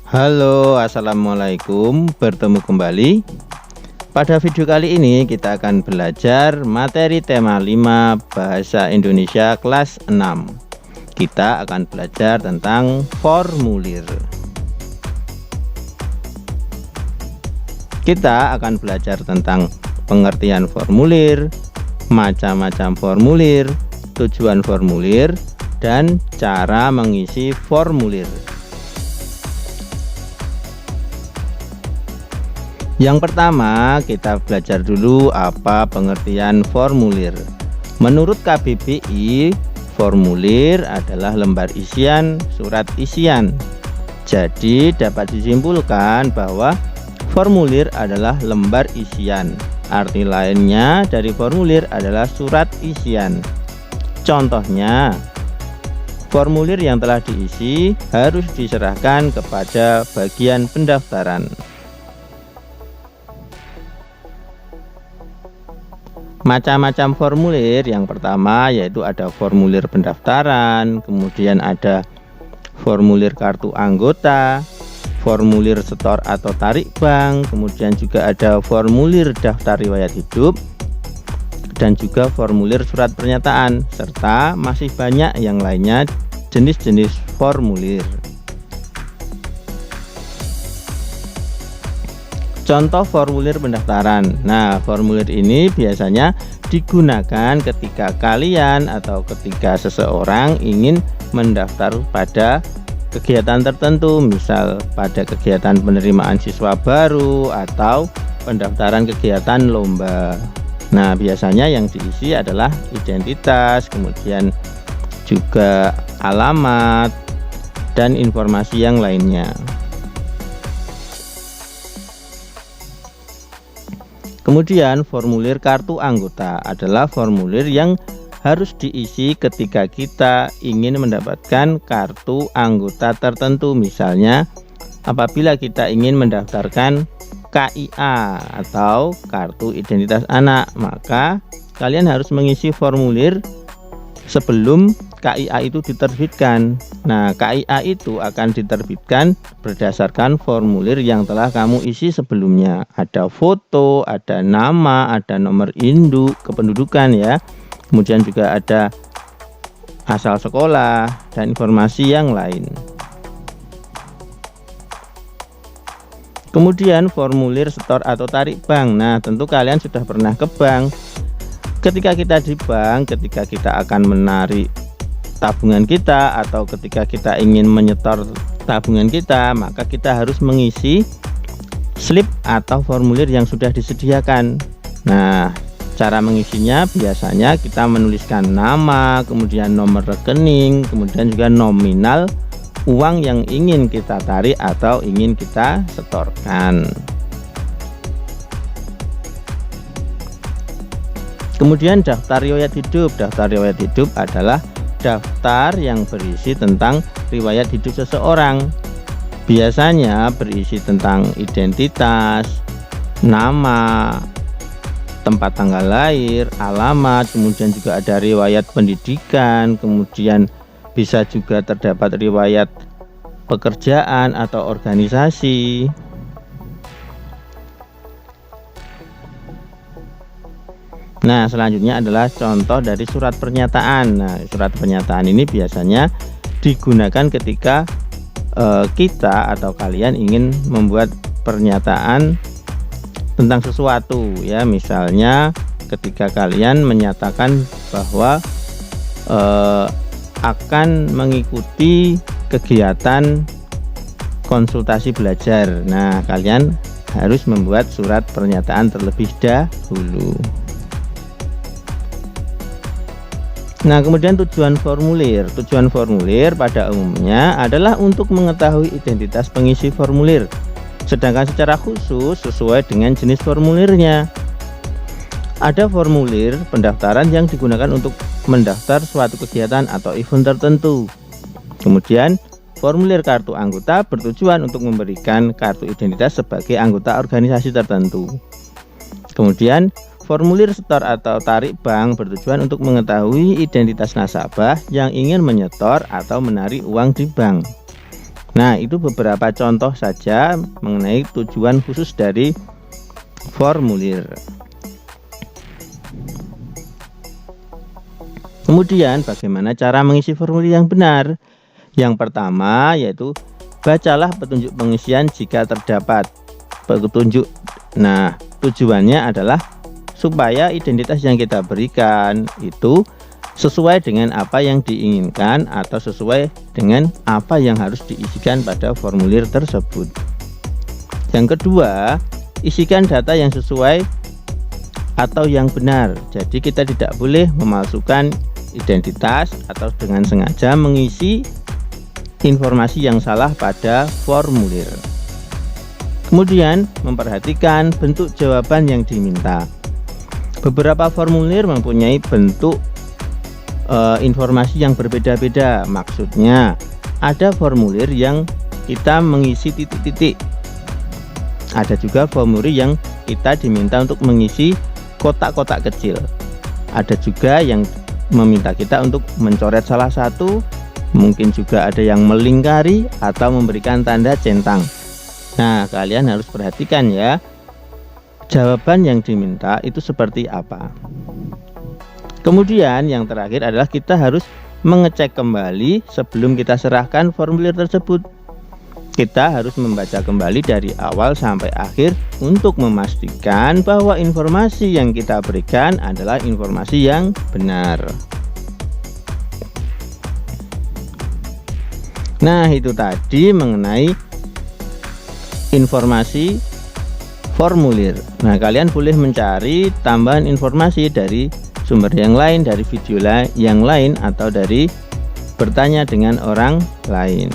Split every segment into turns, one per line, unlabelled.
Halo, assalamualaikum. Bertemu kembali. Pada video kali ini kita akan belajar materi tema 5 Bahasa Indonesia kelas 6. Kita akan belajar tentang formulir. Kita akan belajar tentang pengertian formulir, macam-macam formulir, tujuan formulir, dan cara mengisi formulir. Yang pertama, kita belajar dulu apa pengertian formulir. Menurut KBBI, formulir adalah lembar isian surat isian. Jadi dapat disimpulkan bahwa formulir adalah lembar isian. Arti lainnya dari formulir adalah surat isian. Contohnya, formulir yang telah diisi harus diserahkan kepada bagian pendaftaran. Macam-macam formulir, yang pertama yaitu ada formulir pendaftaran, kemudian ada formulir kartu anggota, formulir setor atau tarik bank, kemudian juga ada formulir daftar riwayat hidup, dan juga formulir surat pernyataan, serta masih banyak yang lainnya jenis-jenis formulir. Contoh formulir pendaftaran. Nah, formulir ini biasanya digunakan ketika kalian atau ketika seseorang ingin mendaftar pada kegiatan tertentu, misal pada kegiatan penerimaan siswa baru atau pendaftaran kegiatan lomba. Nah, biasanya yang diisi adalah identitas, kemudian juga alamat, dan informasi yang lainnya. Kemudian formulir kartu anggota adalah formulir yang harus diisi ketika kita ingin mendapatkan kartu anggota tertentu. Misalnya apabila kita ingin mendaftarkan KIA atau kartu identitas anak, maka kalian harus mengisi formulir sebelum KIA itu diterbitkan. Nah, KIA itu akan diterbitkan berdasarkan formulir yang telah kamu isi sebelumnya. Ada foto, ada nama, ada nomor induk, kependudukan ya. Kemudian juga ada asal sekolah dan informasi yang lain. Kemudian formulir setor atau tarik bank. Nah, tentu kalian sudah pernah ke bank. Ketika kita di bank, ketika kita akan menarik tabungan kita atau ketika kita ingin menyetor tabungan kita, maka kita harus mengisi slip atau formulir yang sudah disediakan. Nah, cara mengisinya biasanya kita menuliskan nama, kemudian nomor rekening, kemudian juga nominal uang yang ingin kita tarik atau ingin kita setorkan. Kemudian daftar riwayat hidup. Daftar riwayat hidup adalah daftar yang berisi tentang riwayat hidup seseorang. Biasanya berisi tentang identitas, nama, tempat tanggal lahir, alamat, kemudian juga ada riwayat pendidikan, kemudian bisa juga terdapat riwayat pekerjaan atau organisasi. Nah, selanjutnya adalah contoh dari surat pernyataan. Nah, surat pernyataan ini biasanya digunakan ketika kita atau kalian ingin membuat pernyataan tentang sesuatu ya. Misalnya ketika kalian menyatakan bahwa akan mengikuti kegiatan konsultasi belajar. Nah, kalian harus membuat surat pernyataan terlebih dahulu. Nah, kemudian tujuan formulir. Tujuan formulir pada umumnya adalah untuk mengetahui identitas pengisi formulir, sedangkan secara khusus sesuai dengan jenis formulirnya. Ada formulir pendaftaran yang digunakan untuk mendaftar suatu kegiatan atau event tertentu. Kemudian formulir kartu anggota bertujuan untuk memberikan kartu identitas sebagai anggota organisasi tertentu. Kemudian formulir setor atau tarik bank bertujuan untuk mengetahui identitas nasabah yang ingin menyetor atau menarik uang di bank. Nah, itu beberapa contoh saja mengenai tujuan khusus dari formulir. Kemudian bagaimana cara mengisi formulir yang benar? Yang pertama yaitu bacalah petunjuk pengisian jika terdapat petunjuk. Nah, tujuannya adalah supaya identitas yang kita berikan itu sesuai dengan apa yang diinginkan atau sesuai dengan apa yang harus diisikan pada formulir tersebut. Yang kedua, isikan data yang sesuai atau yang benar. Jadi kita tidak boleh memalsukan identitas atau dengan sengaja mengisi informasi yang salah pada formulir. Kemudian memperhatikan bentuk jawaban yang diminta. Beberapa formulir mempunyai bentuk informasi yang berbeda-beda. Maksudnya ada formulir yang kita mengisi titik-titik. Ada juga formulir yang kita diminta untuk mengisi kotak-kotak kecil. Ada juga yang meminta kita untuk mencoret salah satu, mungkin juga ada yang melingkari atau memberikan tanda centang. Nah, kalian harus perhatikan ya, jawaban yang diminta itu seperti apa. Kemudian yang terakhir adalah kita harus mengecek kembali sebelum kita serahkan formulir tersebut. Kita harus membaca kembali dari awal sampai akhir untuk memastikan bahwa informasi yang kita berikan adalah informasi yang benar. Nah, itu tadi mengenai informasi formulir. Nah, kalian boleh mencari tambahan informasi dari sumber yang lain, dari video yang lain, atau dari bertanya dengan orang lain.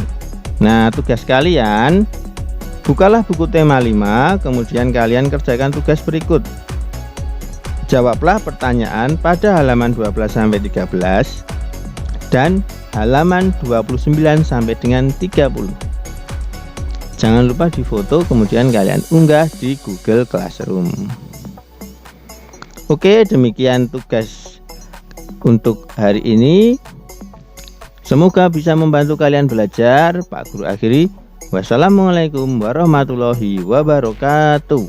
Nah, tugas kalian, bukalah buku tema 5, kemudian kalian kerjakan tugas berikut. Jawablah pertanyaan pada halaman 12-13 dan halaman 29 sampai dengan 30. Jangan lupa difoto, kemudian kalian unggah di Google Classroom. Oke, demikian tugas untuk hari ini. Semoga bisa membantu kalian belajar. Pak Guru akhiri. Wassalamualaikum warahmatullahi wabarakatuh.